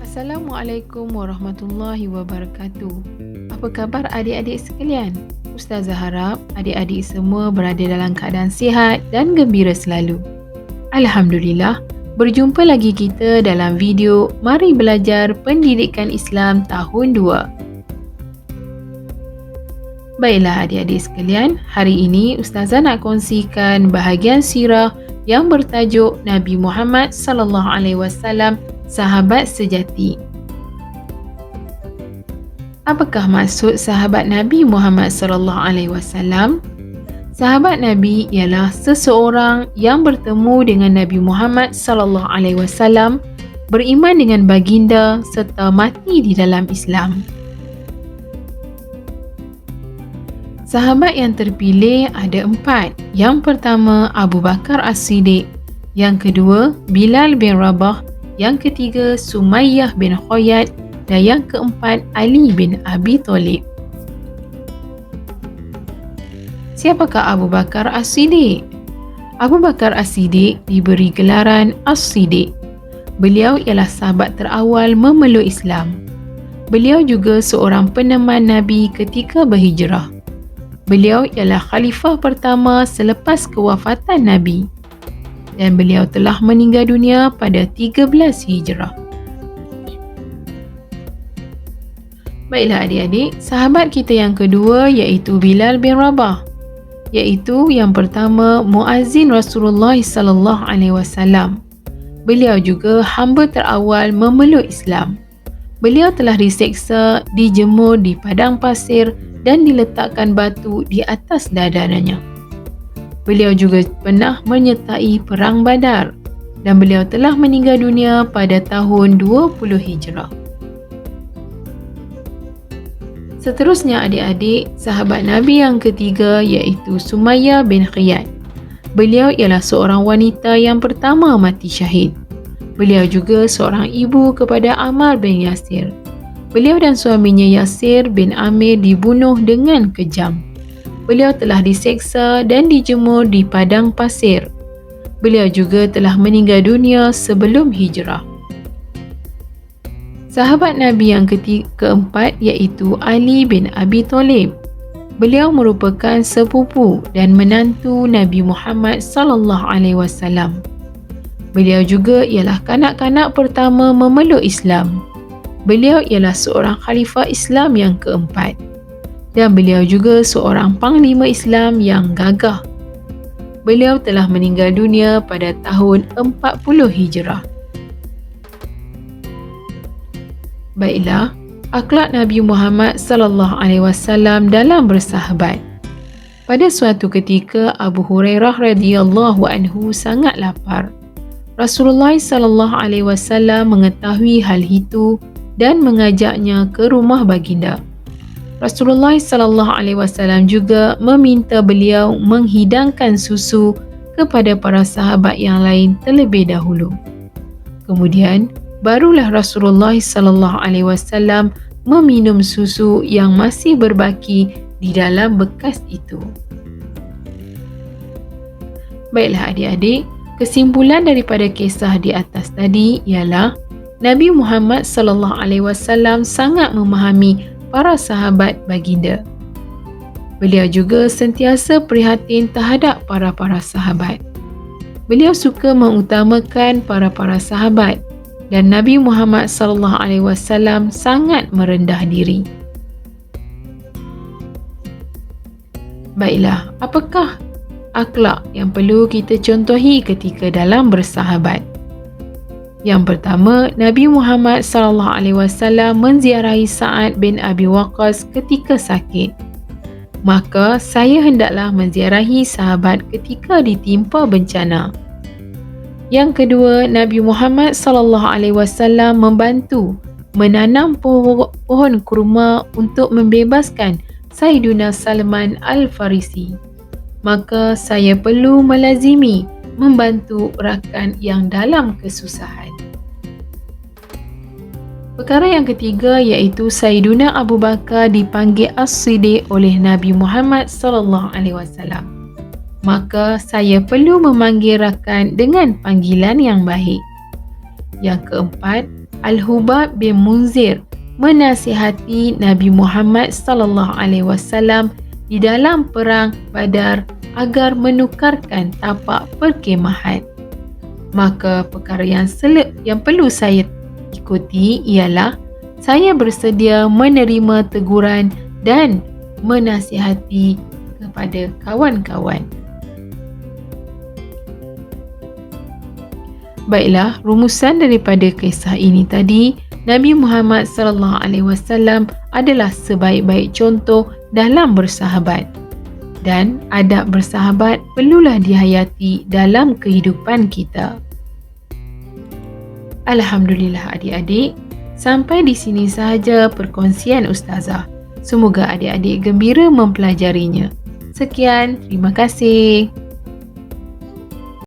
Assalamualaikum warahmatullahi wabarakatuh. Apa khabar adik-adik sekalian? Ustazah harap adik-adik semua berada dalam keadaan sihat dan gembira selalu. Alhamdulillah, berjumpa lagi kita dalam video Mari Belajar Pendidikan Islam Tahun 2. Baiklah adik-adik sekalian, hari ini Ustazah nak kongsikan bahagian sirah yang bertajuk Nabi Muhammad SAW, sahabat sejati. Apakah maksud sahabat Nabi Muhammad SAW? Sahabat Nabi ialah seseorang yang bertemu dengan Nabi Muhammad SAW, beriman dengan baginda serta mati di dalam Islam. Sahabat yang terpilih ada 4. Yang pertama Abu Bakar As-Siddiq, yang kedua Bilal bin Rabah, yang ketiga Sumayyah bin Khayyat dan yang keempat Ali bin Abi Thalib. Siapakah Abu Bakar As-Siddiq? Abu Bakar As-Siddiq diberi gelaran As-Siddiq. Beliau ialah sahabat terawal memeluk Islam. Beliau juga seorang peneman Nabi ketika berhijrah. Beliau ialah khalifah pertama selepas kewafatan Nabi dan beliau telah meninggal dunia pada 13 Hijrah. Baiklah adik-adik, sahabat kita yang kedua iaitu Bilal bin Rabah, iaitu yang pertama muazzin Rasulullah SAW. Beliau juga hamba terawal memeluk Islam. Beliau telah diseksa, dijemur di padang pasir dan diletakkan batu di atas dadanya. Beliau juga pernah menyertai perang Badar dan beliau telah meninggal dunia pada tahun 20 Hijrah. Seterusnya adik-adik, sahabat Nabi yang ketiga iaitu Sumayyah bin Khayyat. Beliau ialah seorang wanita yang pertama mati syahid. Beliau juga seorang ibu kepada Ammar bin Yasir. Beliau dan suaminya Yasir bin Amir dibunuh dengan kejam. Beliau telah diseksa dan dijemur di padang pasir. Beliau juga telah meninggal dunia sebelum hijrah. Sahabat Nabi yang keempat iaitu Ali bin Abi Thalib. Beliau merupakan sepupu dan menantu Nabi Muhammad SAW. Beliau juga ialah kanak-kanak pertama memeluk Islam. Beliau ialah seorang khalifah Islam yang keempat dan beliau juga seorang panglima Islam yang gagah. Beliau telah meninggal dunia pada tahun 40 Hijrah. Baiklah, akhlak Nabi Muhammad SAW dalam bersahabat. Pada suatu ketika Abu Hurairah radhiyallahu anhu sangat lapar. Rasulullah SAW mengetahui hal itu dan mengajaknya ke rumah baginda. Rasulullah SAW juga meminta beliau menghidangkan susu kepada para sahabat yang lain terlebih dahulu. Kemudian, barulah Rasulullah SAW meminum susu yang masih berbaki di dalam bekas itu. Baiklah adik-adik, kesimpulan daripada kisah di atas tadi ialah Nabi Muhammad SAW sangat memahami para sahabat baginda. Beliau juga sentiasa prihatin terhadap para sahabat. Beliau suka mengutamakan para sahabat dan Nabi Muhammad SAW sangat merendah diri. Baiklah, apakah akhlak yang perlu kita contohi ketika dalam bersahabat? Yang pertama, Nabi Muhammad SAW menziarahi Sa'ad bin Abi Waqqas ketika sakit. Maka saya hendaklah menziarahi sahabat ketika ditimpa bencana. Yang kedua, Nabi Muhammad SAW membantu menanam pohon kurma untuk membebaskan Sayyiduna Salman Al-Farisi. Maka saya perlu melazimi membantu rakan yang dalam kesusahan. Perkara yang ketiga iaitu Sayyiduna Abu Bakar dipanggil As-Siddiq oleh Nabi Muhammad SAW. Maka saya perlu memanggil rakan dengan panggilan yang baik. Yang keempat, Al-Hubab bin Munzir menasihati Nabi Muhammad sallallahu alaihi wasallam di dalam perang Badar agar menukarkan tapak perkemahan. Maka perkara yang perlu saya ikuti ialah saya bersedia menerima teguran dan menasihati kepada kawan-kawan. Baiklah, rumusan daripada kisah ini tadi, Nabi Muhammad sallallahu alaihi wasallam adalah sebaik-baik contoh dalam bersahabat. Dan adab bersahabat perlulah dihayati dalam kehidupan kita. Alhamdulillah adik-adik, sampai di sini sahaja perkongsian Ustazah. Semoga adik-adik gembira mempelajarinya. Sekian, terima kasih.